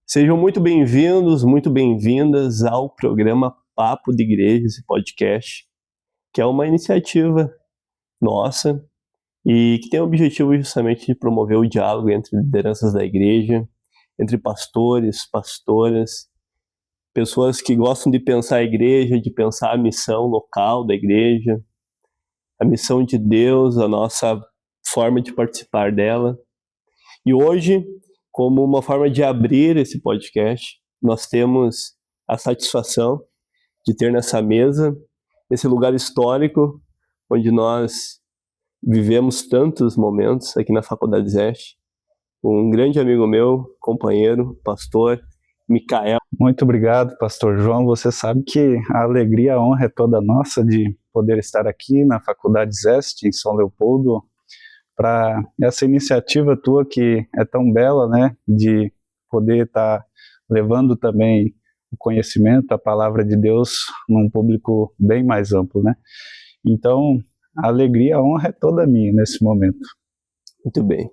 Sejam muito bem-vindas ao programa Papo de Igreja, esse podcast, que é uma iniciativa nossa e que tem o objetivo justamente de promover o diálogo entre lideranças da igreja, entre pastores, pastoras, pessoas que gostam de pensar a igreja, de pensar a missão local da igreja, a missão de Deus, a nossa forma de participar dela. E hoje, como uma forma de abrir esse podcast, nós temos a satisfação de ter nessa mesa, esse lugar histórico, onde nós vivemos tantos momentos aqui na Faculdade Zeste, um grande amigo meu, companheiro, pastor, Micael. Muito obrigado, pastor João. Você sabe que a alegria, a honra é toda nossa de poder estar aqui na Faculdade Zeste, em São Leopoldo, para essa iniciativa tua que é tão bela, né, de poder estar levando também o conhecimento, a palavra de Deus num público bem mais amplo, né? Então, a alegria, a honra é toda minha nesse momento. Muito bem.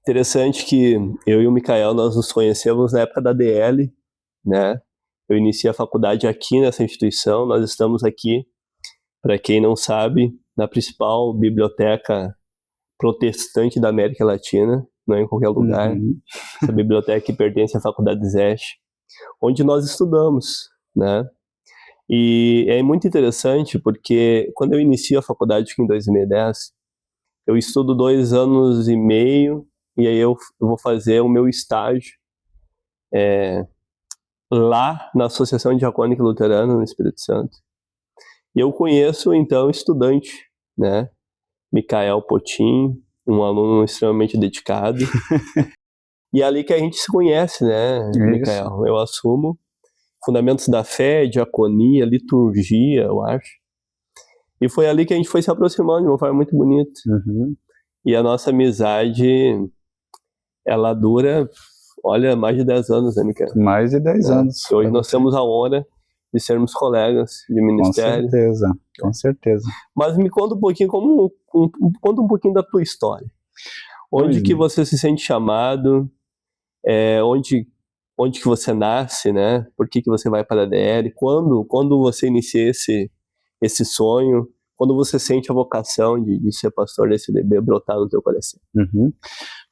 Interessante que eu e o Micael, nós nos conhecemos na época da DL, né? Eu iniciei a faculdade aqui nessa instituição, nós estamos aqui, para quem não sabe, na principal biblioteca protestante da América Latina, não é em qualquer lugar. Essa biblioteca que pertence à Faculdade Zeste, onde nós estudamos, né? E é muito interessante porque quando eu inicio a faculdade em 2010, eu estudo 2 anos e meio e aí eu vou fazer o meu estágio lá na Associação Diacônica Luterana no Espírito Santo. E eu conheço então o estudante, né? Micael Potin, um aluno extremamente dedicado. E é ali que a gente se conhece, né, Micael? Eu assumo fundamentos da fé, diaconia, liturgia, eu acho. E foi ali que a gente foi se aproximando de uma forma muito bonita. E a nossa amizade, ela dura, olha, mais de 10 anos, né, Micael? Mais de 10 anos. Hoje nós temos a honra de sermos colegas de ministério. Com certeza. Mas me conta um pouquinho, conta um pouquinho da tua história. Onde que você se sente chamado? Onde que você nasce, né? Por que você vai para a DL? Quando você inicia esse sonho? Quando você sente a vocação de ser pastor desse bebê brotar no teu coração?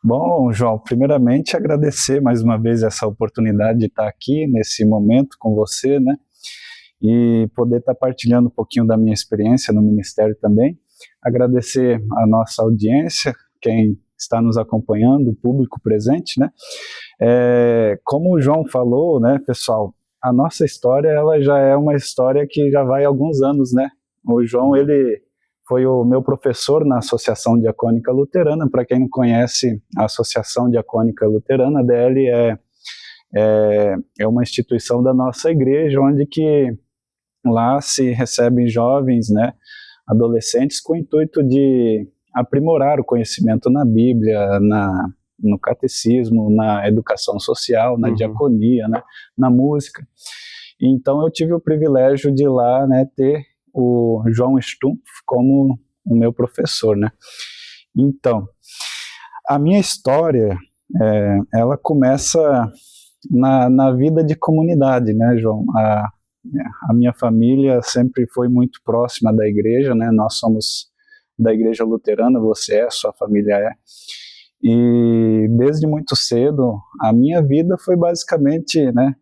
Bom, João, primeiramente agradecer mais uma vez essa oportunidade de estar aqui nesse momento com você, né? E poder estar partilhando um pouquinho da minha experiência no ministério também. Agradecer a nossa audiência, quem está nos acompanhando, o público presente, né? Como o João falou, né, pessoal, a nossa história, ela já é uma história que já vai há alguns anos, né? O João, ele foi o meu professor na Associação Diacônica Luterana. Para quem não conhece a Associação Diacônica Luterana, a DL é uma instituição da nossa igreja, onde que lá se recebem jovens, né, adolescentes, com o intuito de aprimorar o conhecimento na Bíblia, no catecismo, na educação social, na diaconia, né, na música. Então eu tive o privilégio de lá, né, ter o João Stumpf como o meu professor, né. Então, a minha história, ela começa na vida de comunidade, né, João? A minha família sempre foi muito próxima da igreja, né? Nós somos da igreja luterana, você é, sua família é. E desde muito cedo, a minha vida foi basicamente, né,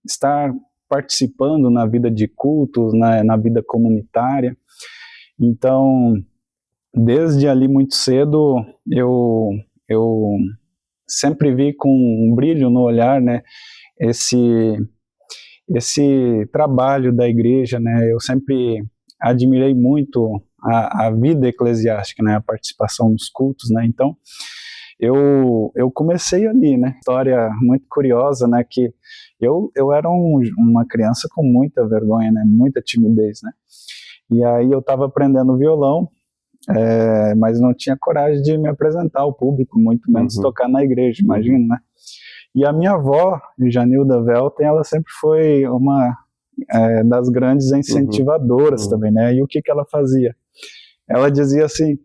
estar participando na vida de cultos, na vida comunitária. Então, desde ali muito cedo, eu sempre vi com um brilho no olhar, né, esse trabalho da igreja, né? Eu sempre admirei muito a vida eclesiástica, né? A participação nos cultos, né? Então, eu comecei ali, né? História muito curiosa, né? Que eu era uma criança com muita vergonha, né? Muita timidez, né? E aí eu estava aprendendo violão, mas não tinha coragem de me apresentar ao público, muito menos tocar na igreja, imagina, né? E a minha avó, Janilda Velten, ela sempre foi uma das grandes incentivadoras também, né? E o que ela fazia? Ela dizia assim,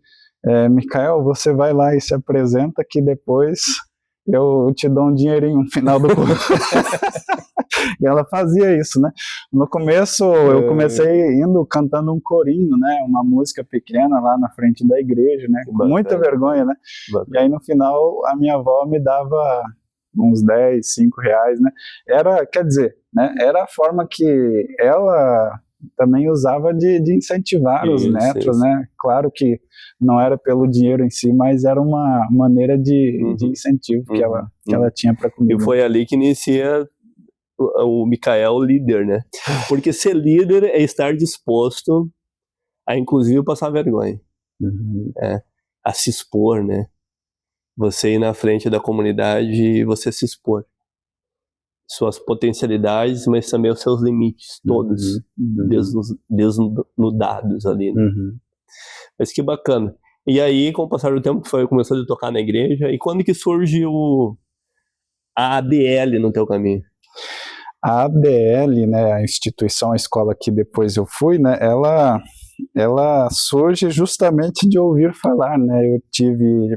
Micael, você vai lá e se apresenta que depois eu te dou um dinheirinho no final do curso. E ela fazia isso, né? No começo, eu comecei cantando um corinho, né? Uma música pequena lá na frente da igreja, né? Com muita vergonha, né? E aí, no final, a minha avó me dava uns 10, 5 reais, né? Quer dizer, né? Era a forma que ela também usava de incentivar os netos, né? Claro que não era pelo dinheiro em si, mas era uma maneira de incentivo que ela tinha para comigo. E foi ali que inicia o Micael líder, né? Porque ser líder é estar disposto a, inclusive, passar vergonha. A se expor, né? Você ir na frente da comunidade e você se expor. Suas potencialidades, mas também os seus limites, todos desnudados ali, né? Mas que bacana. E aí, com o passar do tempo, começou a tocar na igreja, e quando que surge a ADL no teu caminho? A ADL, né, a instituição, a escola que depois eu fui, né, ela surge justamente de ouvir falar, né? Eu tive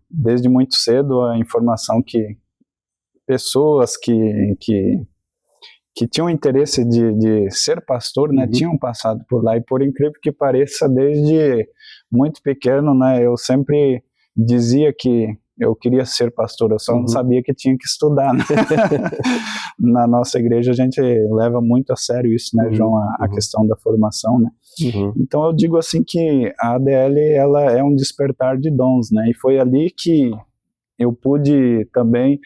desde muito cedo a informação que pessoas que tinham interesse de ser pastor, né, tinham passado por lá, e por incrível que pareça, desde muito pequeno, né, eu sempre dizia que eu queria ser pastor, eu só não sabia que tinha que estudar, né? Na nossa igreja a gente leva muito a sério isso, né, João, a questão da formação, né? Então eu digo assim que a ADL, ela é um despertar de dons, né, e foi ali que eu pude também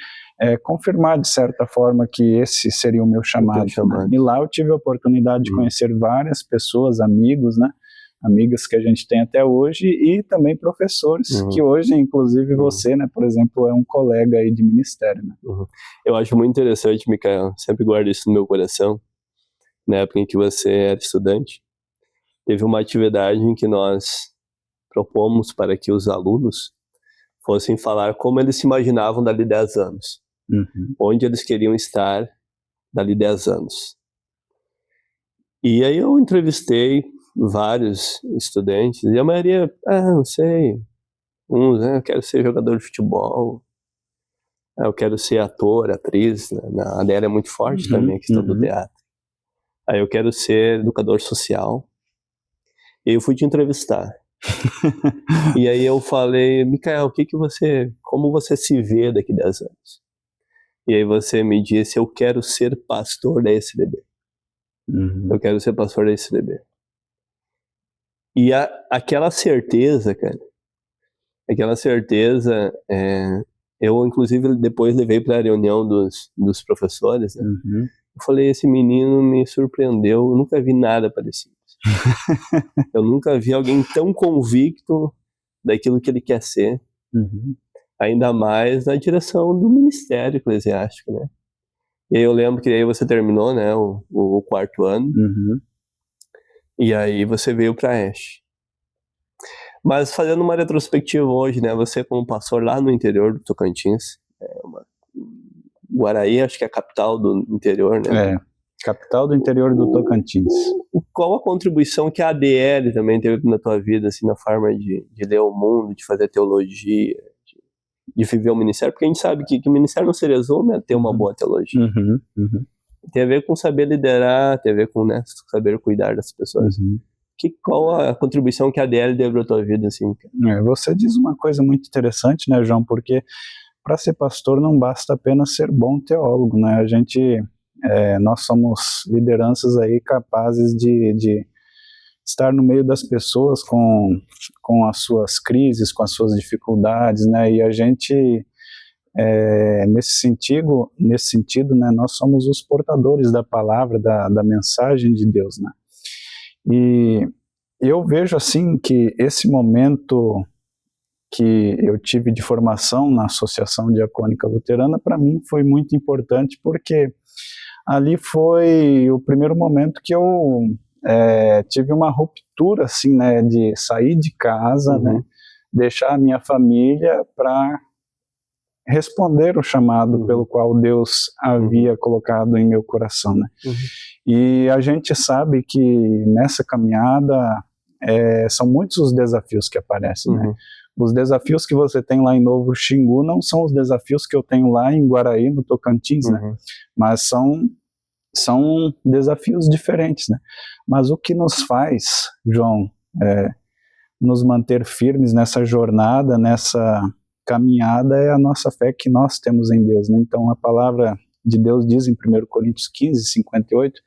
confirmar de certa forma que esse seria o meu chamado, né? E lá eu tive a oportunidade de conhecer várias pessoas, amigos, né? Amigas que a gente tem até hoje, e também professores, que hoje, inclusive você, né, por exemplo, é um colega aí de ministério, né? Eu acho muito interessante, Micael, sempre guardo isso no meu coração. Na época em que você era estudante, teve uma atividade em que nós propomos para que os alunos fossem falar como eles se imaginavam dali 10 anos. Onde eles queriam estar dali 10 anos. E aí eu entrevistei vários estudantes, e a maioria, não sei, uns, eu quero ser jogador de futebol, eu quero ser ator, atriz, né? A ADL é muito forte também, a questão do teatro. Aí eu quero ser educador social. E eu fui te entrevistar. E aí eu falei, Micael, como você se vê daqui 10 anos? E aí você me disse, eu quero ser pastor da SDB. Eu quero ser pastor da SDB. E aquela certeza, cara, eu inclusive depois levei para a reunião dos professores, né? Eu falei, esse menino me surpreendeu, eu nunca vi nada parecido. Eu nunca vi alguém tão convicto daquilo que ele quer ser, ainda mais na direção do ministério eclesiástico, né? E aí eu lembro que aí você terminou, né, o 4º ano, e aí você veio para Ash. Mas fazendo uma retrospectiva hoje, né, você como pastor lá no interior do Tocantins, Guaraí, acho que é a capital do interior, né? Capital do interior do Tocantins. Qual a contribuição que a ADL também teve na tua vida, assim, na forma de ler o mundo, de fazer teologia, de viver o ministério? Porque a gente sabe que o ministério não se resume a ter uma boa teologia. Tem a ver com saber liderar, tem a ver com, né, saber cuidar das pessoas. Qual a contribuição que a ADL deu para a tua vida, assim? Você diz uma coisa muito interessante, né, João? Porque para ser pastor não basta apenas ser bom teólogo, né? Nós somos lideranças aí capazes de estar no meio das pessoas com as suas crises, com as suas dificuldades, né? E a gente, nesse sentido, né, nós somos os portadores da palavra, da mensagem de Deus, né? E eu vejo assim que esse momento que eu tive de formação na Associação Diacônica Luterana, para mim foi muito importante, porque ali foi o primeiro momento que eu tive uma ruptura, assim, né, de sair de casa, né, deixar a minha família para responder o chamado pelo qual Deus havia colocado em meu coração, né. E a gente sabe que nessa caminhada são muitos os desafios que aparecem, né. Os desafios que você tem lá em Novo Xingu não são os desafios que eu tenho lá em Guaraí, no Tocantins, né? Mas são desafios diferentes, né? Mas o que nos faz, João, nos manter firmes nessa jornada, nessa caminhada, é a nossa fé que nós temos em Deus, né? Então a palavra de Deus diz em 1 Coríntios 15, 58,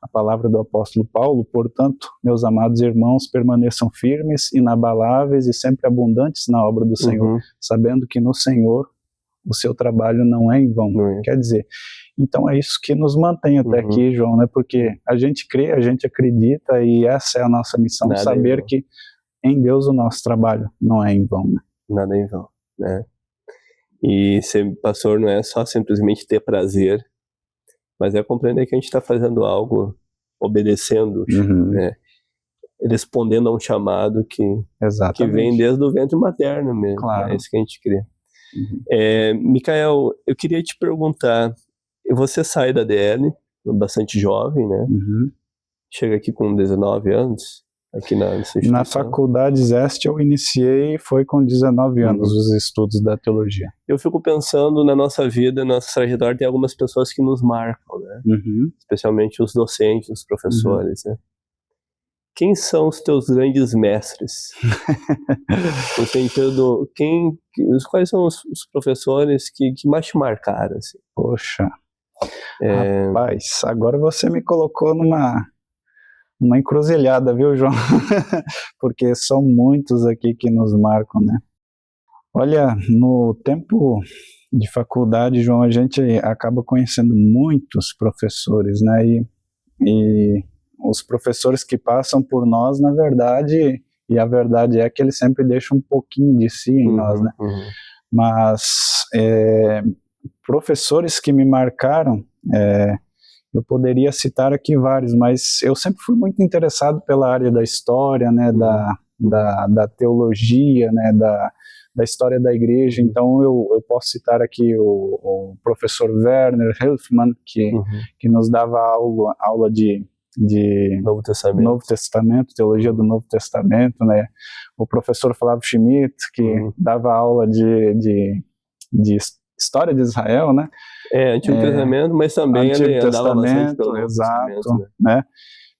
a palavra do apóstolo Paulo: portanto, meus amados irmãos, permaneçam firmes, inabaláveis e sempre abundantes na obra do Senhor, sabendo que no Senhor o seu trabalho não é em vão. Quer dizer, então é isso que nos mantém até aqui, João, né? Porque a gente crê, a gente acredita, e essa é a nossa missão, nada saber que em Deus o nosso trabalho não é em vão, né? Nada em vão, né? E ser pastor não é só simplesmente ter prazer, mas é compreender que a gente está fazendo algo, obedecendo, né? Respondendo a um chamado que vem desde o ventre materno mesmo. Claro. É isso que a gente crê. Micael, eu queria te perguntar, você sai da DL, bastante jovem, né? Chega aqui com 19 anos, aqui na Faculdade Zeste eu iniciei, foi com 19 anos, os estudos da teologia. Eu fico pensando na nossa vida, na nossa trajetória, tem algumas pessoas que nos marcam, né? Especialmente os docentes, os professores, né? Quem são os teus grandes mestres? No sentido, quais são os professores que mais te marcaram? Assim? Poxa, rapaz, agora você me colocou numa encruzilhada, viu, João? Porque são muitos aqui que nos marcam, né? Olha, no tempo de faculdade, João, a gente acaba conhecendo muitos professores, né? E os professores que passam por nós, na verdade, e a verdade é que eles sempre deixam um pouquinho de si em nós, né? Mas professores que me marcaram, eu poderia citar aqui vários, mas eu sempre fui muito interessado pela área da história, né, da teologia, né, da história da igreja. Então eu posso citar aqui o professor Werner Helfmann, que nos dava aula de Novo Testamento, teologia do Novo Testamento, né? O professor Flávio Schmidt, que dava aula de história de Israel, né? Antigo Testamento, mas também Antigo Testamento, exato, né?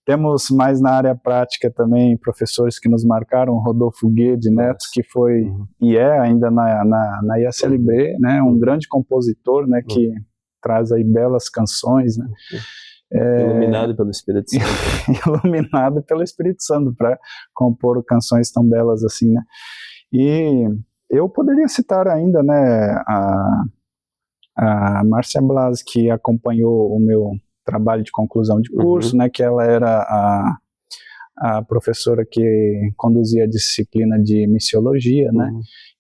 Temos mais na área prática também professores que nos marcaram, Rodolfo Guede Neto, que foi e é ainda na ISLB, né? Um grande compositor, né? Que traz aí belas canções, né? Iluminado pelo Espírito Santo. Iluminado pelo Espírito Santo para compor canções tão belas assim, né? E eu poderia citar ainda, né, a Márcia Blas, que acompanhou o meu trabalho de conclusão de curso, né, que ela era a professora que conduzia a disciplina de missiologia, né?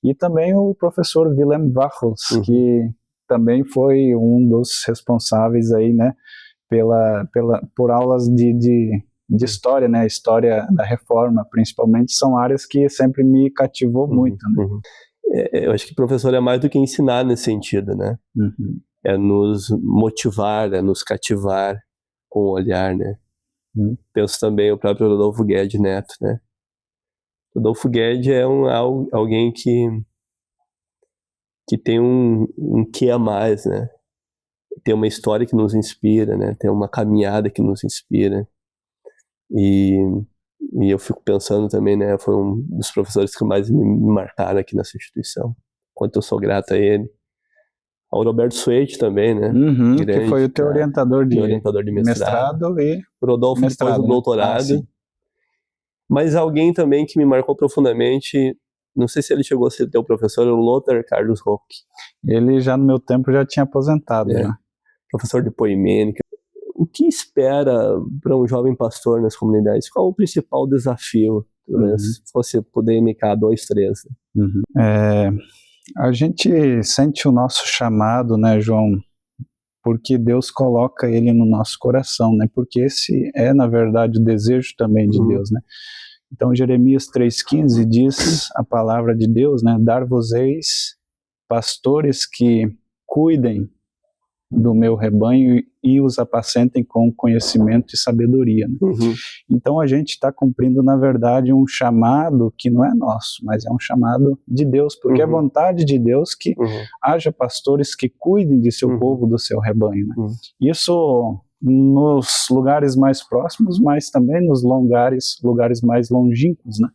E também o professor Willem Wachels, que também foi um dos responsáveis aí, né, por aulas de história, né, história da Reforma, principalmente, são áreas que sempre me cativou muito, né? Eu acho que professor é mais do que ensinar nesse sentido, né? É nos motivar, é nos cativar com o olhar, né? Penso também o próprio Rodolfo Guede Neto, né? Rodolfo Guede é alguém que tem um que a mais, né? Tem uma história que nos inspira, né? Tem uma caminhada que nos inspira. E eu fico pensando também, né? Foi um dos professores que mais me marcaram aqui nessa instituição. Quanto eu sou grato a ele. Ao Roberto Suete também, né? Grande, que foi o teu orientador de mestrado e o Rodolfo depois do doutorado. Mas alguém também que me marcou profundamente, não sei se ele chegou a ser teu professor, o Lothar Carlos Roque. Ele já no meu tempo já tinha aposentado, né? Professor de poimênica. O que espera para um jovem pastor nas comunidades? Qual o principal desafio? Se você puder indicar 2, 3. A gente sente o nosso chamado, né, João? Porque Deus coloca ele no nosso coração, né? Porque esse é, na verdade, o desejo também de Deus, né? Então, Jeremias 3,15 diz a palavra de Deus, né? Dar-vos-eis pastores que cuidem do meu rebanho e os apacentem com conhecimento e sabedoria. Né? Então a gente está cumprindo, na verdade, um chamado que não é nosso, mas é um chamado de Deus, porque é vontade de Deus que haja pastores que cuidem de seu povo, do seu rebanho. Né? Isso nos lugares mais próximos, mas também nos lugares mais longínquos. Né?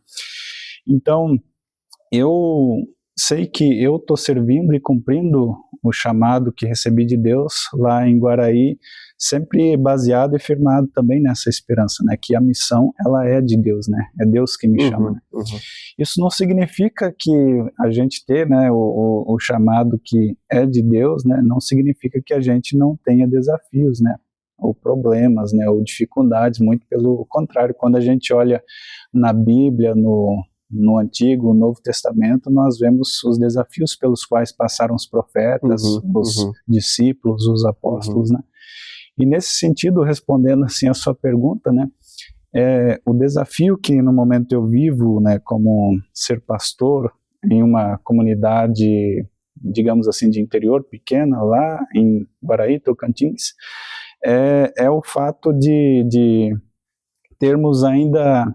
Então, eu sei que eu estou servindo e cumprindo o chamado que recebi de Deus lá em Guaraí, sempre baseado e firmado também nessa esperança, né, que a missão, ela é de Deus, né, é Deus que me chama. Né? Isso não significa que a gente ter, né, o chamado que é de Deus, né, não significa que a gente não tenha desafios, né, ou problemas, né, ou dificuldades, muito pelo contrário. Quando a gente olha na Bíblia, no Antigo, Novo Testamento, nós vemos os desafios pelos quais passaram os profetas, os discípulos, os apóstolos, né? E nesse sentido, respondendo assim a sua pergunta, né, o desafio que no momento eu vivo, né, como ser pastor em uma comunidade, digamos assim, de interior pequena, lá em Guaraí, Tocantins, é o fato de termos ainda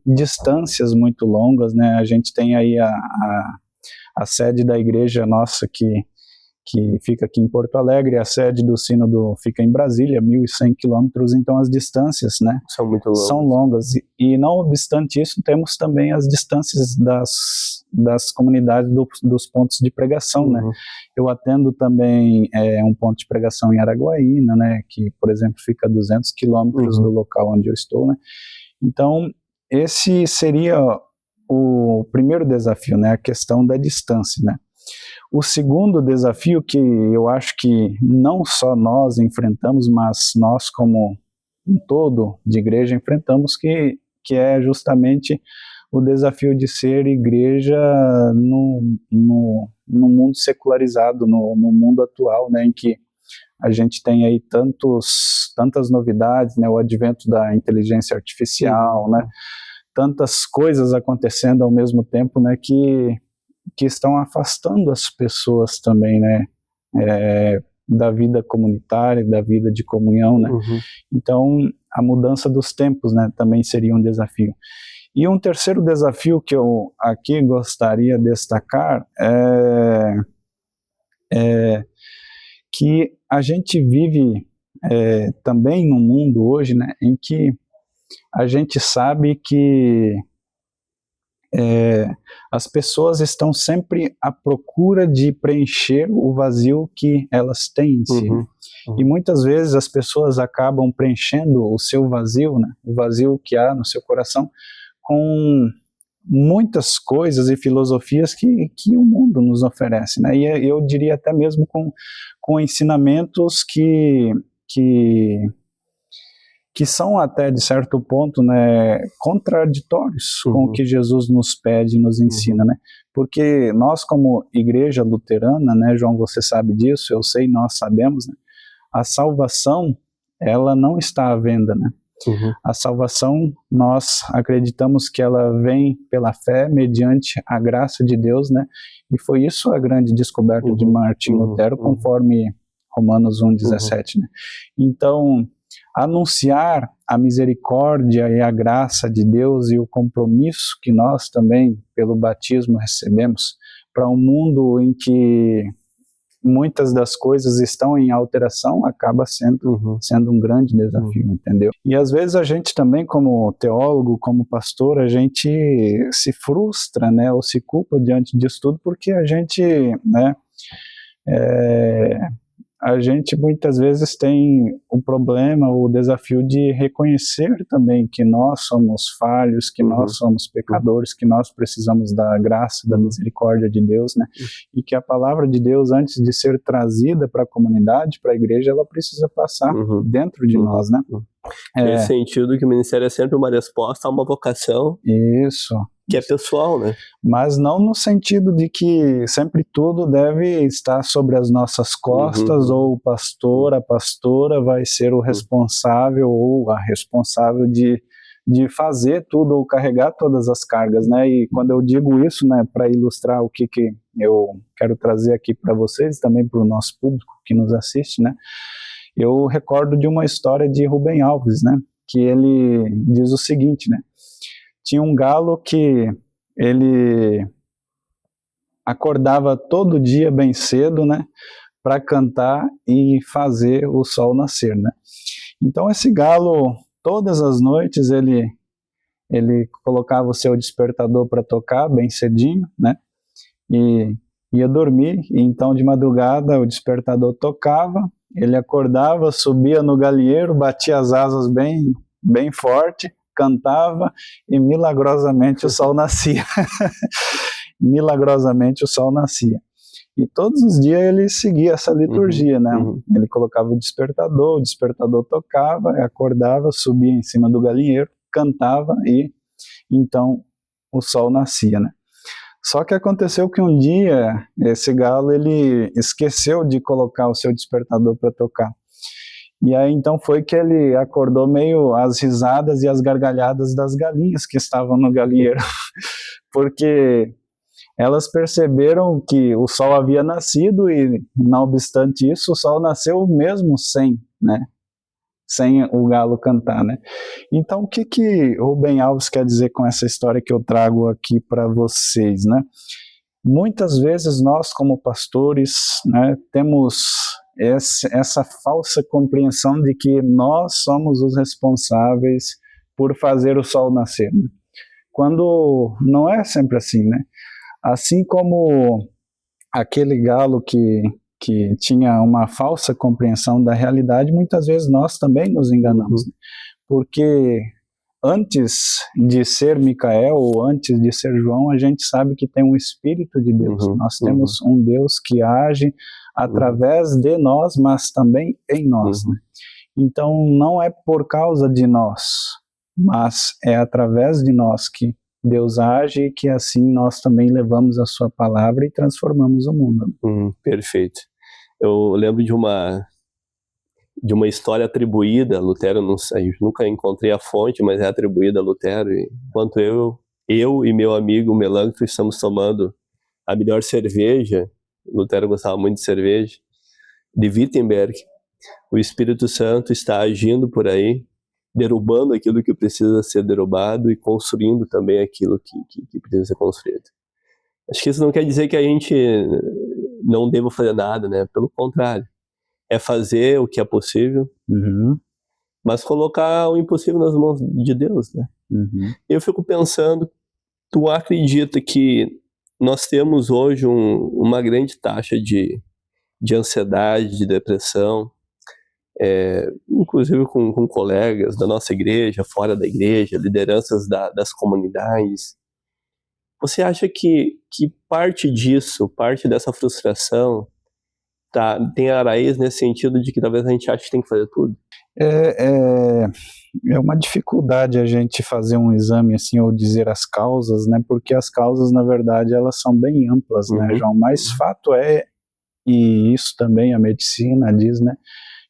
distâncias muito longas, né? A gente tem aí a sede da igreja nossa que fica aqui em Porto Alegre, a sede do sínodo fica em Brasília, 1.100 quilômetros, então as distâncias, né, são muito longas. São longas, e não obstante isso, temos também as distâncias das comunidades dos pontos de pregação, né. Eu atendo também um ponto de pregação em Araguaína, né, que, por exemplo, fica a 200 quilômetros do local onde eu estou, né. Então, esse seria o primeiro desafio, né, a questão da distância, né. O segundo desafio que eu acho que não só nós enfrentamos, mas nós como um todo de igreja enfrentamos, que é justamente o desafio de ser igreja no mundo secularizado, no mundo atual, né, em que a gente tem aí tantas novidades, né, o advento da inteligência artificial, né, tantas coisas acontecendo ao mesmo tempo, né, que estão afastando as pessoas também, né, da vida comunitária, da vida de comunhão, né. Então, a mudança dos tempos, né, também seria um desafio. E um terceiro desafio que eu aqui gostaria de destacar é que a gente vive também num mundo hoje, né, em que a gente sabe que as pessoas estão sempre à procura de preencher o vazio que elas têm em si. E muitas vezes as pessoas acabam preenchendo o seu vazio, né, o vazio que há no seu coração, com muitas coisas e filosofias que o mundo nos oferece, né? E eu diria até mesmo com ensinamentos que são até, de certo ponto, né, contraditórios com o que Jesus nos pede e nos ensina, né? Porque nós, como igreja luterana, né, João, você sabe disso, eu sei, nós sabemos, né? A salvação, ela não está à venda, né? A salvação, nós acreditamos que ela vem pela fé, mediante a graça de Deus, né? E foi isso a grande descoberta de Martim Lutero, conforme Romanos 1,17, né? Então, anunciar a misericórdia e a graça de Deus e o compromisso que nós também, pelo batismo, recebemos para um mundo em que muitas das coisas estão em alteração, acaba sendo um grande desafio, entendeu? E às vezes a gente também, como teólogo, como pastor, a gente se frustra, né, ou se culpa diante disso tudo, porque a gente, né, a gente muitas vezes tem o problema, o desafio de reconhecer também que nós somos falhos, que nós somos pecadores, que nós precisamos da graça, da misericórdia de Deus, né? E que a palavra de Deus, antes de ser trazida para a comunidade, para a igreja, ela precisa passar dentro de nós, né? Nesse sentido que o ministério é sempre uma resposta a uma vocação. Isso. Que é pessoal, né? Mas não no sentido de que sempre tudo deve estar sobre as nossas costas, ou o pastor, a pastora vai ser o responsável ou a responsável de de fazer tudo ou carregar todas as cargas, né? E quando eu digo isso, né, para ilustrar o que eu quero trazer aqui para vocês, também para o nosso público que nos assiste, né? Eu recordo de uma história de Rubem Alves, né? Que ele diz o seguinte, né? Tinha um galo que ele acordava todo dia bem cedo, né? Para cantar e fazer o sol nascer, né? Então esse galo, todas as noites, ele colocava o seu despertador para tocar bem cedinho, né? E ia dormir, e então de madrugada o despertador tocava, ele acordava, subia no galinheiro, batia as asas bem forte, cantava e milagrosamente o sol nascia. Milagrosamente o sol nascia. E todos os dias ele seguia essa liturgia, né? Ele colocava o despertador tocava, acordava, subia em cima do galinheiro, cantava e então o sol nascia, né? Só que aconteceu que um dia esse galo ele esqueceu de colocar o seu despertador para tocar. E aí então foi que ele acordou meio às risadas e às gargalhadas das galinhas que estavam no galinheiro, porque elas perceberam que o sol havia nascido e, não obstante isso, o sol nasceu mesmo sem o galo cantar, né? Então, o que Rubem Alves quer dizer com essa história que eu trago aqui para vocês, né? Muitas vezes nós, como pastores, né, temos essa falsa compreensão de que nós somos os responsáveis por fazer o sol nascer, né? Quando não é sempre assim, né? Assim como aquele galo que tinha uma falsa compreensão da realidade, muitas vezes nós também nos enganamos, né? Porque antes de ser Micael ou antes de ser João, a gente sabe que tem um Espírito de Deus. Nós temos um Deus que age através de nós, mas também em nós, né? Então não é por causa de nós, mas é através de nós que Deus age e que assim nós também levamos a sua palavra e transformamos o mundo. Perfeito. Eu lembro de uma história atribuída a Lutero, não sei, nunca encontrei a fonte, mas é atribuída a Lutero. Enquanto eu e meu amigo Melancto estamos tomando a melhor cerveja, Lutero gostava muito de cerveja, de Wittenberg, o Espírito Santo está agindo por aí, derrubando aquilo que precisa ser derrubado e construindo também aquilo que precisa ser construído. Acho que isso não quer dizer que a gente não deva fazer nada, né? Pelo contrário, é fazer o que é possível, mas colocar o impossível nas mãos de Deus, né? Eu fico pensando, tu acredita que nós temos hoje uma grande taxa de ansiedade, de depressão, inclusive com colegas da nossa igreja, fora da igreja, lideranças das comunidades. Você acha que parte disso, parte dessa frustração, tem a raiz nesse sentido de que talvez a gente ache que tem que fazer tudo? É uma dificuldade a gente fazer um exame assim ou dizer as causas, né? Porque as causas, na verdade, elas são bem amplas, né, João? Mas fato é, e isso também a medicina diz, né,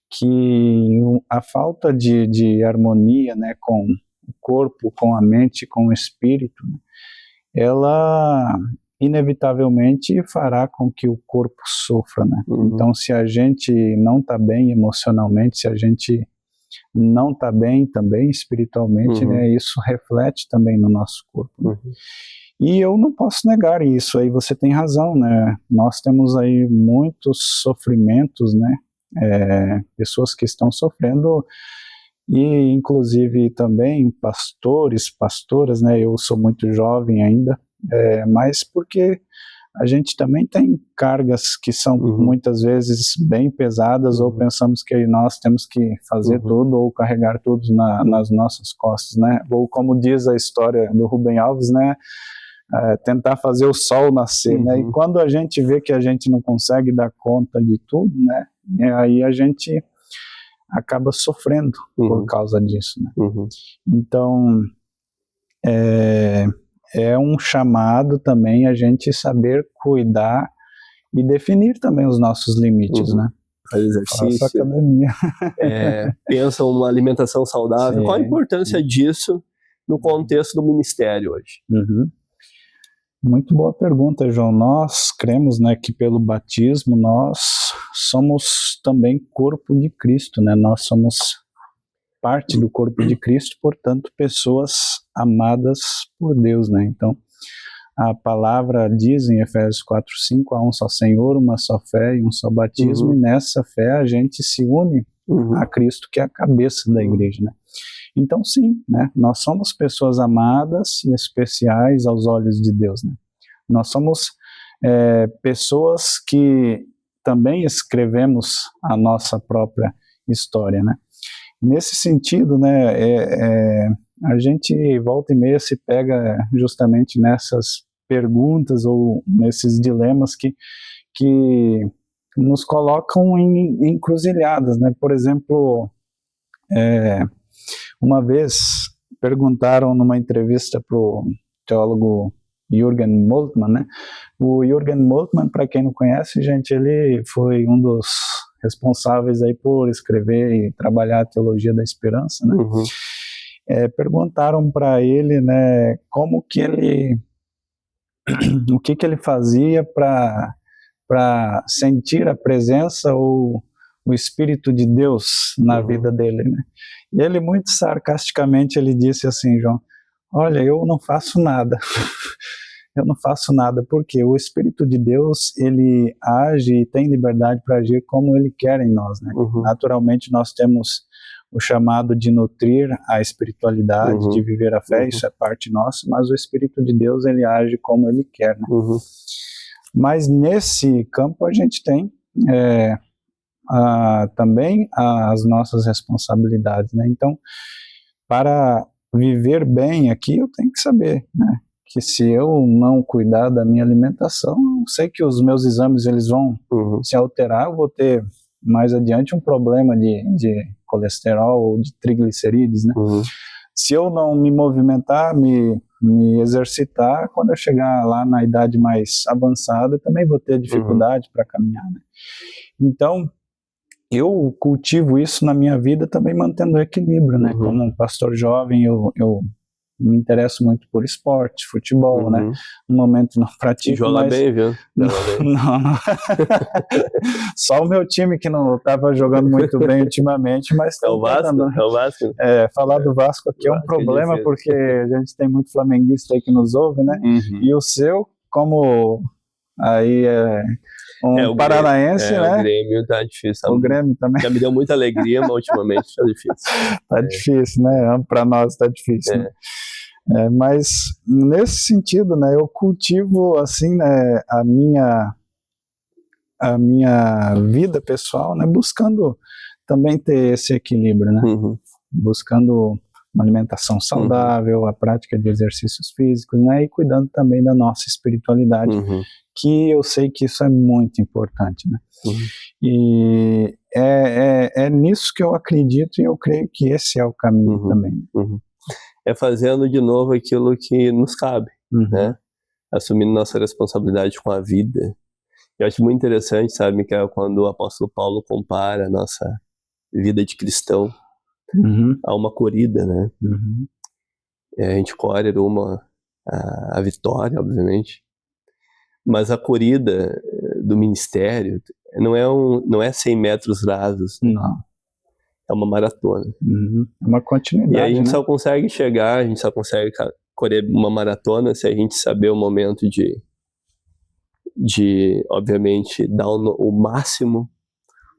que a falta de harmonia, né, com o corpo, com a mente, com o espírito, né, ela inevitavelmente fará com que o corpo sofra, né? Então, se a gente não está bem emocionalmente, se a gente não está bem também espiritualmente, né, isso reflete também no nosso corpo, né? E eu não posso negar isso, aí você tem razão, né? Nós temos aí muitos sofrimentos, né? Pessoas que estão sofrendo, e inclusive também pastores, pastoras, né? Eu sou muito jovem ainda, mas porque a gente também tem cargas que são muitas vezes bem pesadas, ou pensamos que nós temos que fazer tudo ou carregar tudo nas nossas costas, né? Ou como diz a história do Rubem Alves, né? Tentar fazer o sol nascer, né? E quando a gente vê que a gente não consegue dar conta de tudo, né? Aí a gente acaba sofrendo por causa disso, né? Então, é um chamado também a gente saber cuidar e definir também os nossos limites, né? Fazer exercício, faça academia. Pensa uma alimentação saudável. Sim. Qual a importância disso no contexto do ministério hoje? Uhum. Muito boa pergunta, João. Nós cremos, né, que pelo batismo nós somos também corpo de Cristo, né? Nós somos parte do corpo de Cristo, portanto, pessoas amadas por Deus, né? Então, a palavra diz em Efésios 4:5, há um só Senhor, uma só fé e um só batismo, e nessa fé a gente se une a Cristo, que é a cabeça da igreja, né? Então, sim, né? Nós somos pessoas amadas e especiais aos olhos de Deus, né? Nós somos pessoas que também escrevemos a nossa própria história, né? Nesse sentido, né, a gente volta e meia se pega justamente nessas perguntas ou nesses dilemas que nos colocam em encruzilhadas, né? Por exemplo, uma vez perguntaram numa entrevista para o teólogo Jürgen Moltmann, né? O Jürgen Moltmann, para quem não conhece, gente, ele foi um dos responsáveis aí por escrever e trabalhar a teologia da esperança, né? Perguntaram para ele, né, como que ele, o que ele fazia para sentir a presença ou o Espírito de Deus na vida dele, né? E ele, muito sarcasticamente, ele disse assim: João, olha, eu não faço nada. Eu não faço nada, porque o Espírito de Deus, ele age e tem liberdade para agir como ele quer em nós, né? Naturalmente, nós temos o chamado de nutrir a espiritualidade, de viver a fé, isso é parte nossa, mas o Espírito de Deus, ele age como ele quer, né? Mas nesse campo a gente tem também as nossas responsabilidades, né? Então, para viver bem aqui, eu tenho que saber, né, que se eu não cuidar da minha alimentação, eu sei que os meus exames eles vão se alterar, eu vou ter mais adiante um problema de colesterol ou de triglicerídeos, né? Se eu não me movimentar, me exercitar, quando eu chegar lá na idade mais avançada, eu também vou ter dificuldade para caminhar, né? Então, eu cultivo isso na minha vida também mantendo o equilíbrio, né? Como um pastor jovem, eu me interesso muito por esporte, futebol, né? No momento não pratico, joga bem, viu? Não. Só o meu time que não estava jogando muito bem ultimamente, mas é o Vasco? Falar do Vasco aqui é um problema, porque a gente tem muito flamenguista aí que nos ouve, né? E o seu, como aí o paranaense, né? O Grêmio tá difícil. O Grêmio também. Já me deu muita alegria, mas ultimamente tá difícil. Tá difícil, né? Para nós tá difícil. Né? Mas nesse sentido, né? Eu cultivo assim, né? A minha vida pessoal, né? Buscando também ter esse equilíbrio, né? Buscando uma alimentação saudável, a prática de exercícios físicos, né? E cuidando também da nossa espiritualidade, que eu sei que isso é muito importante, né? E é nisso que eu acredito e eu creio que esse é o caminho também. É fazendo de novo aquilo que nos cabe, né? Assumindo nossa responsabilidade com a vida. Eu acho muito interessante, sabe, Michael, quando o apóstolo Paulo compara a nossa vida de cristão a uma corrida, né? A gente corre rumo à vitória, obviamente, mas a corrida do ministério não é 100 metros rasos, né? Não. É uma maratona. É uma continuidade, e a gente, né, só consegue chegar, a gente só consegue correr uma maratona se a gente saber o momento de obviamente, dar o máximo,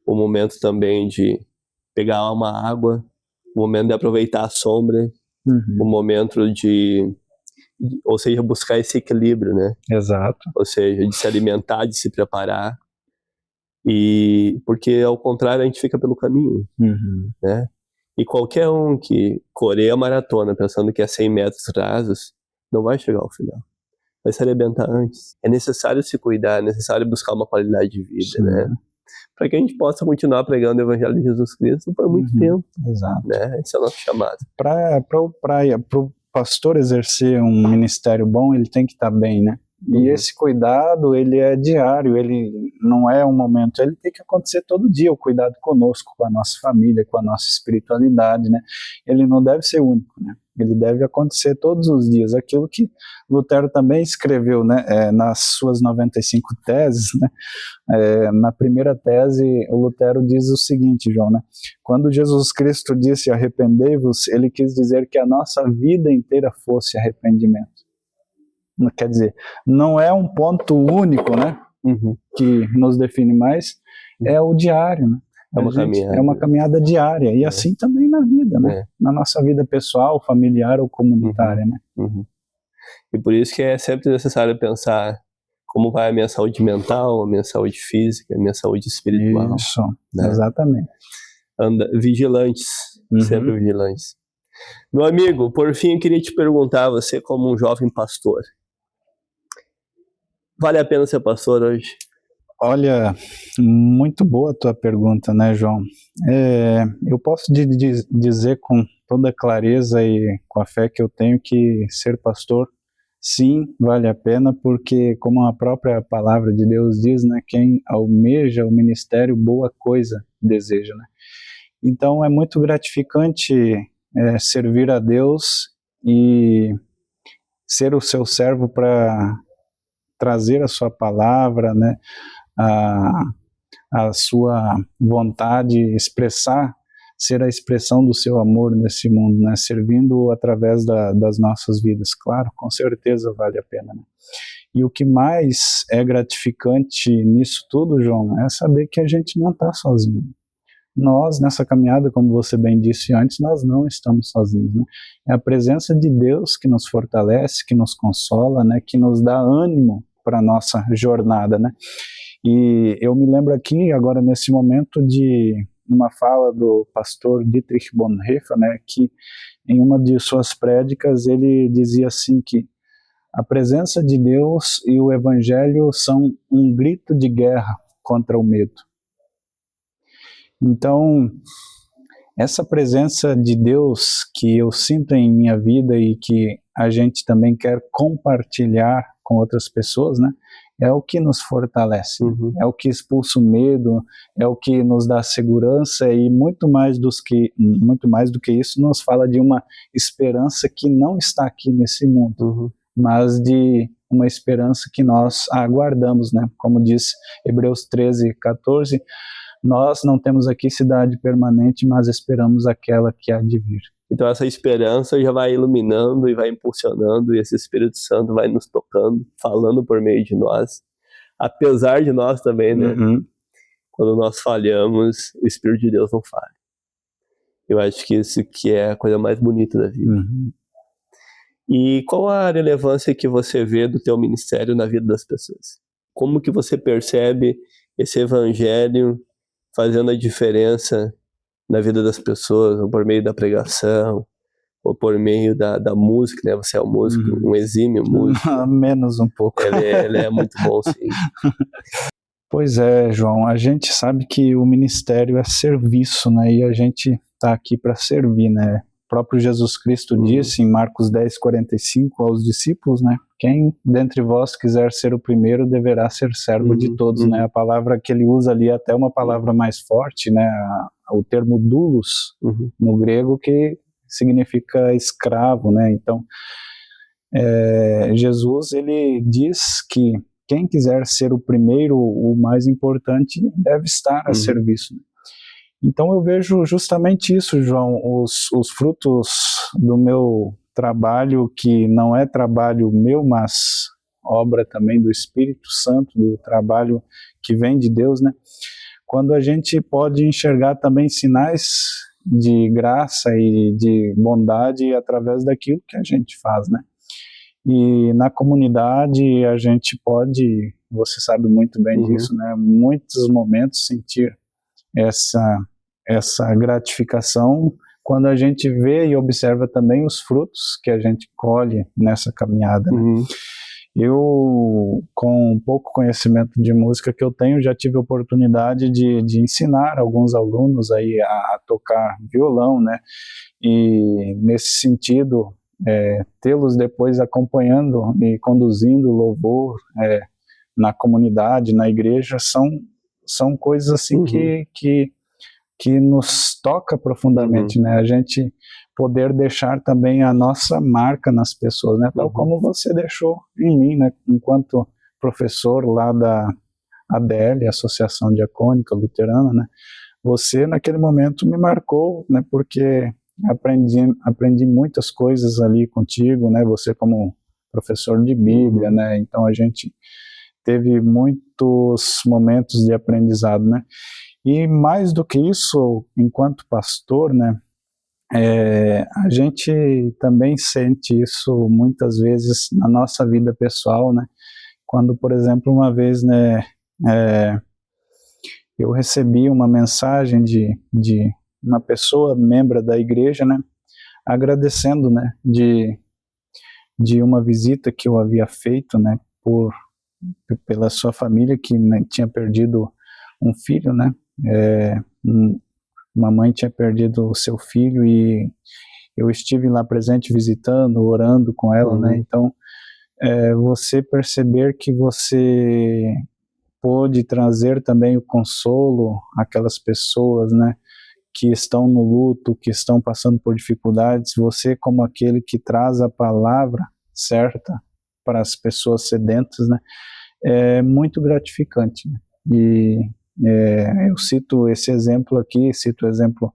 o momento também de pegar uma água, o momento de aproveitar a sombra, o momento ou seja, buscar esse equilíbrio, né? Exato. Ou seja, de se alimentar, de se preparar, e porque ao contrário a gente fica pelo caminho, né? E qualquer um que correr a maratona pensando que é 100 metros rasos, não vai chegar ao final. Vai se arrebentar antes. É necessário se cuidar, é necessário buscar uma qualidade de vida, né? Para que a gente possa continuar pregando o Evangelho de Jesus Cristo por muito tempo. Exato. Né? Esse é o nosso chamado. Para o pastor exercer um ministério bom, ele tem que estar bem, né? E esse cuidado, ele é diário, ele não é um momento, ele tem que acontecer todo dia, o cuidado conosco, com a nossa família, com a nossa espiritualidade, né? Ele não deve ser único, né? Ele deve acontecer todos os dias. Aquilo que Lutero também escreveu, né, nas suas 95 teses, né? Na primeira tese, o Lutero diz o seguinte, João, né? Quando Jesus Cristo disse arrependei-vos, ele quis dizer que a nossa vida inteira fosse arrependimento. Quer dizer, não é um ponto único, né, que nos define mais, é o diário, né? É uma caminhada diária, e assim também na vida, né? Na nossa vida pessoal, familiar ou comunitária, né? E por isso que é sempre necessário pensar como vai a minha saúde mental, a minha saúde física, a minha saúde espiritual. Isso, né? Exatamente. Vigilantes, sempre vigilantes. Meu amigo, por fim eu queria te perguntar, você como um jovem pastor, vale a pena ser pastor hoje? Olha, muito boa a tua pergunta, né, João? Eu posso dizer com toda clareza e com a fé que eu tenho que ser pastor, sim, vale a pena, porque como a própria palavra de Deus diz, né, quem almeja o ministério, boa coisa deseja, né? Então é muito gratificante servir a Deus e ser o seu servo para trazer a sua palavra, né, a sua vontade, expressar, ser a expressão do seu amor nesse mundo, né, servindo através das nossas vidas. Claro, com certeza vale a pena, né? E o que mais é gratificante nisso tudo, João, é saber que a gente não está sozinho. Nós, nessa caminhada, como você bem disse antes, nós não estamos sozinhos, né? É a presença de Deus que nos fortalece, que nos consola, né, que nos dá ânimo para a nossa jornada, né? E eu me lembro aqui, agora nesse momento, de uma fala do pastor Dietrich Bonhoeffer, né, que em uma de suas prédicas ele dizia assim que a presença de Deus e o Evangelho são um grito de guerra contra o medo. Então, essa presença de Deus que eu sinto em minha vida e que a gente também quer compartilhar com outras pessoas, né, é o que nos fortalece, é o que expulsa o medo, é o que nos dá segurança e muito mais do que isso, nos fala de uma esperança que não está aqui nesse mundo, mas de uma esperança que nós aguardamos, né? Como diz Hebreus 13:14, nós não temos aqui cidade permanente, mas esperamos aquela que há de vir. Então essa esperança já vai iluminando e vai impulsionando, e esse Espírito Santo vai nos tocando, falando por meio de nós, apesar de nós também, né? Quando nós falhamos, o Espírito de Deus não falha. Eu acho que isso que é a coisa mais bonita da vida. E qual a relevância que você vê do teu ministério na vida das pessoas? Como que você percebe esse evangelho fazendo a diferença na vida das pessoas, ou por meio da pregação, ou por meio da música, né? Você é um músico, um exímio músico. Menos um pouco. Ele é muito bom, sim. Pois é, João, a gente sabe que o ministério é serviço, né? E a gente está aqui para servir, né? O próprio Jesus Cristo disse em Marcos 10:45 aos discípulos, né? Quem dentre vós quiser ser o primeiro deverá ser servo de todos, né? A palavra que ele usa ali é até uma palavra mais forte, né? O termo doulos no grego, que significa escravo, né? Então, Jesus, ele diz que quem quiser ser o primeiro, o mais importante, deve estar a serviço. Então eu vejo justamente isso, João, os frutos do meu trabalho, que não é trabalho meu, mas obra também do Espírito Santo, do trabalho que vem de Deus, né? Quando a gente pode enxergar também sinais de graça e de bondade através daquilo que a gente faz, né? E na comunidade a gente pode, você sabe muito bem disso, né? Muitos momentos sentir essa gratificação quando a gente vê e observa também os frutos que a gente colhe nessa caminhada, né? Eu, com pouco conhecimento de música que eu tenho, já tive a oportunidade de ensinar alguns alunos aí a tocar violão, né? E nesse sentido, tê-los depois acompanhando e conduzindo louvor na comunidade, na igreja, são coisas assim que nos toca profundamente, né? A gente poder deixar também a nossa marca nas pessoas, né? Tal como você deixou em mim, né? Enquanto professor lá da ADL, Associação Diacônica Luterana, né? Você naquele momento me marcou, né? Porque aprendi muitas coisas ali contigo, né? Você como professor de Bíblia, né? Então a gente teve muitos momentos de aprendizado, né? E mais do que isso, enquanto pastor, né, a gente também sente isso muitas vezes na nossa vida pessoal, né? Quando, por exemplo, uma vez, né, eu recebi uma mensagem de uma pessoa, membro da igreja, né, agradecendo, né, de uma visita que eu havia feito, né, pela sua família que, né, tinha perdido um filho, né, uma mãe tinha perdido o seu filho e eu estive lá presente visitando, orando com ela, né, então você perceber que você pôde trazer também o consolo àquelas pessoas, né, que estão no luto, que estão passando por dificuldades, você como aquele que traz a palavra certa para as pessoas sedentas, né, é muito gratificante, né? E eu cito esse exemplo aqui, cito o exemplo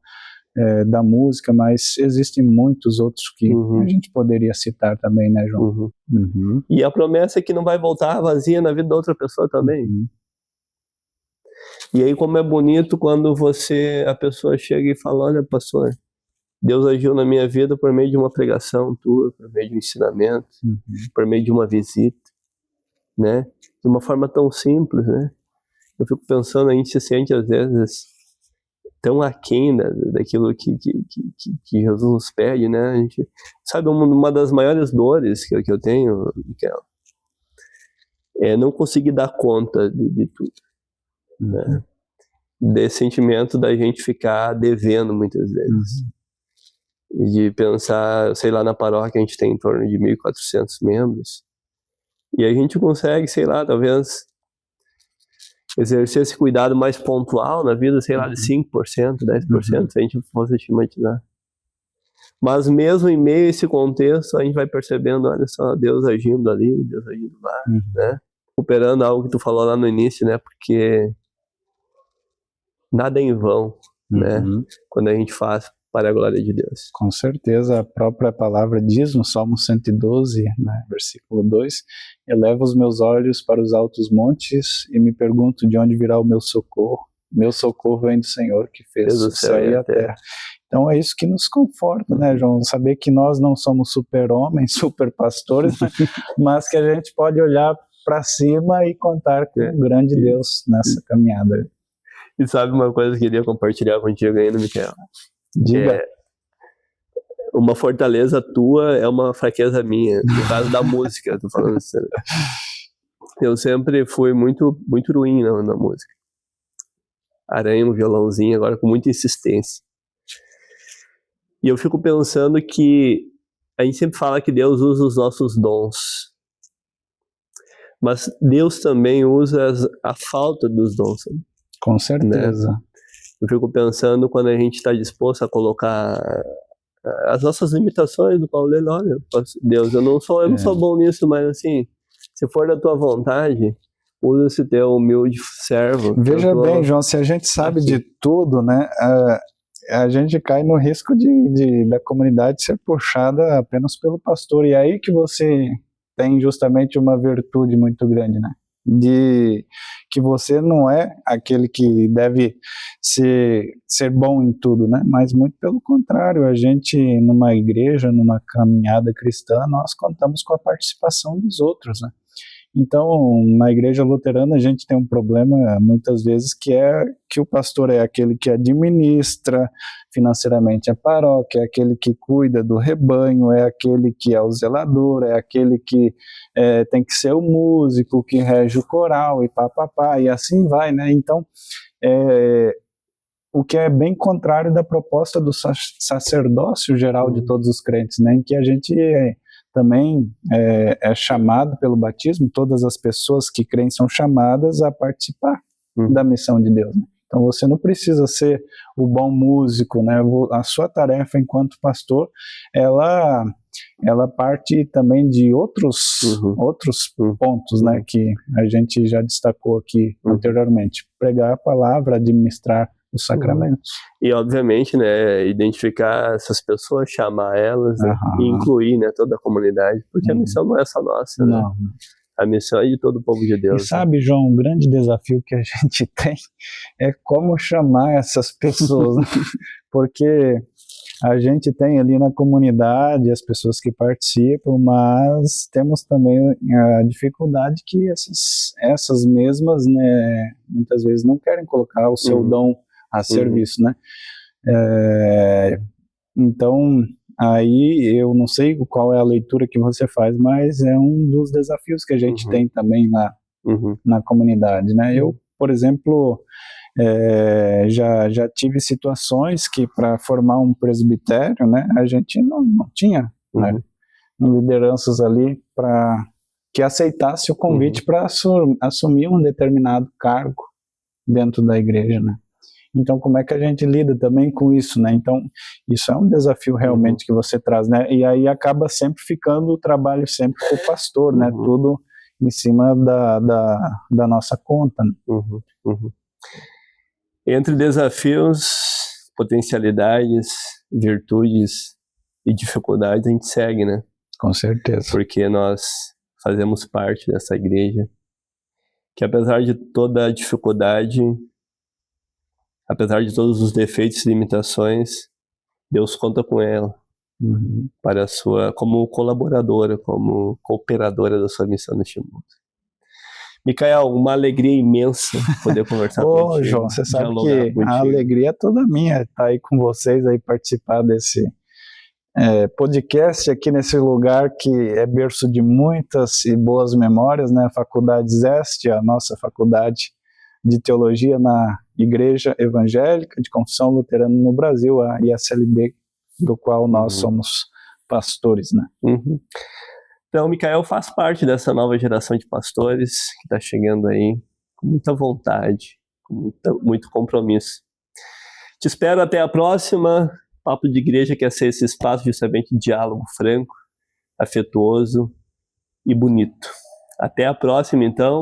da música, mas existem muitos outros que a gente poderia citar também, né, João? E a promessa é que não vai voltar vazia na vida da outra pessoa também. E aí como é bonito quando a pessoa chega e fala, olha, pastor, Deus agiu na minha vida por meio de uma pregação tua, por meio de um ensinamento, por meio de uma visita, né? De uma forma tão simples, né? Eu fico pensando, a gente se sente às vezes tão aquém daquilo que Jesus nos pede, né? A gente, sabe, uma das maiores dores que eu tenho, Miquel, é não conseguir dar conta de tudo, né? Desse sentimento da gente ficar devendo muitas vezes. E de pensar, sei lá, na paróquia a gente tem em torno de 1.400 membros, e a gente consegue, sei lá, talvez exercer esse cuidado mais pontual na vida, sei lá, de 5%, 10%, se a gente fosse estigmatizar. Mas mesmo em meio a esse contexto, a gente vai percebendo, olha só, Deus agindo ali, Deus agindo lá, né? Recuperando algo que tu falou lá no início, né? Porque nada é em vão, né? Quando a gente faz para a glória de Deus. Com certeza, a própria palavra diz no Salmo 112, né, versículo 2, eleva os meus olhos para os altos montes e me pergunto de onde virá o meu socorro. Meu socorro vem do Senhor que fez o céu e a terra. Então é isso que nos conforta, né, João? Saber que nós não somos super-homens, super-pastores, né, mas que a gente pode olhar para cima e contar com o grande Deus nessa caminhada. E sabe uma coisa que eu queria compartilhar contigo ainda, Miquel? Diga. Uma fortaleza tua é uma fraqueza minha, no caso da música, tô falando assim. Eu sempre fui muito, muito ruim na música. Aranho no violãozinho, agora com muita insistência. E eu fico pensando que a gente sempre fala que Deus usa os nossos dons, mas Deus também usa a falta dos dons. Com certeza. Né? Eu fico pensando quando a gente está disposto a colocar as nossas limitações do Paulo, olha, Deus, eu não sou bom nisso, mas assim, se for da tua vontade, usa esse teu humilde servo. Veja bem, João, se a gente sabe de tudo, né, a gente cai no risco da comunidade ser puxada apenas pelo pastor, e é aí que você tem justamente uma virtude muito grande, né? De que você não é aquele que deve ser bom em tudo, né? Mas muito pelo contrário, a gente numa igreja, numa caminhada cristã, nós contamos com a participação dos outros, né? Então, na igreja luterana a gente tem um problema muitas vezes que é que o pastor é aquele que administra financeiramente a paróquia, é aquele que cuida do rebanho, é aquele que é o zelador, é aquele que tem que ser o músico, que rege o coral e papapá, e assim vai, né? Então, o que é bem contrário da proposta do sacerdócio geral de todos os crentes, né, em que a gente também é chamado pelo batismo, todas as pessoas que creem são chamadas a participar da missão de Deus, né? Então você não precisa ser o bom músico, né? A sua tarefa enquanto pastor, ela parte também de outros pontos, né, que a gente já destacou aqui anteriormente. Pregar a palavra, administrar os sacramentos. E obviamente, né, identificar essas pessoas, chamar elas, né, e incluir, né, toda a comunidade, porque a missão não é só nossa, né? Não. A missão é de todo o povo de Deus. E sabe, João, um grande desafio que a gente tem é como chamar essas pessoas, né? Porque a gente tem ali na comunidade as pessoas que participam, mas temos também a dificuldade que essas mesmas, né, muitas vezes não querem colocar o seu dom a serviço, né? Então, aí eu não sei qual é a leitura que você faz, mas é um dos desafios que a gente tem também na comunidade, né? Eu, por exemplo, já tive situações que para formar um presbitério, né, a gente não tinha né, lideranças ali que aceitasse o convite para assumir um determinado cargo dentro da igreja, né? Então, como é que a gente lida também com isso, né? Então, isso é um desafio realmente que você traz, né? E aí acaba sempre ficando o trabalho sempre com o pastor, né? Tudo em cima da nossa conta, né? Entre desafios, potencialidades, virtudes e dificuldades, a gente segue, né? Com certeza. Porque nós fazemos parte dessa igreja, que apesar de toda a dificuldade, apesar de todos os defeitos e limitações, Deus conta com ela para como colaboradora, como cooperadora da sua missão neste mundo. Micael, uma alegria imensa poder conversar contigo. João, você sabe que a alegria é toda minha estar aí com vocês, aí participar desse podcast aqui nesse lugar que é berço de muitas e boas memórias, né? A Faculdade Zeste, a nossa faculdade de teologia na Igreja Evangélica de Confissão Luterana no Brasil, a ISLB, do qual nós somos pastores, né? Então, o Micael faz parte dessa nova geração de pastores que está chegando aí com muita vontade, com muito compromisso. Te espero até a próxima. Papo de Igreja quer ser esse espaço justamente de diálogo franco, afetuoso e bonito. Até a próxima, então.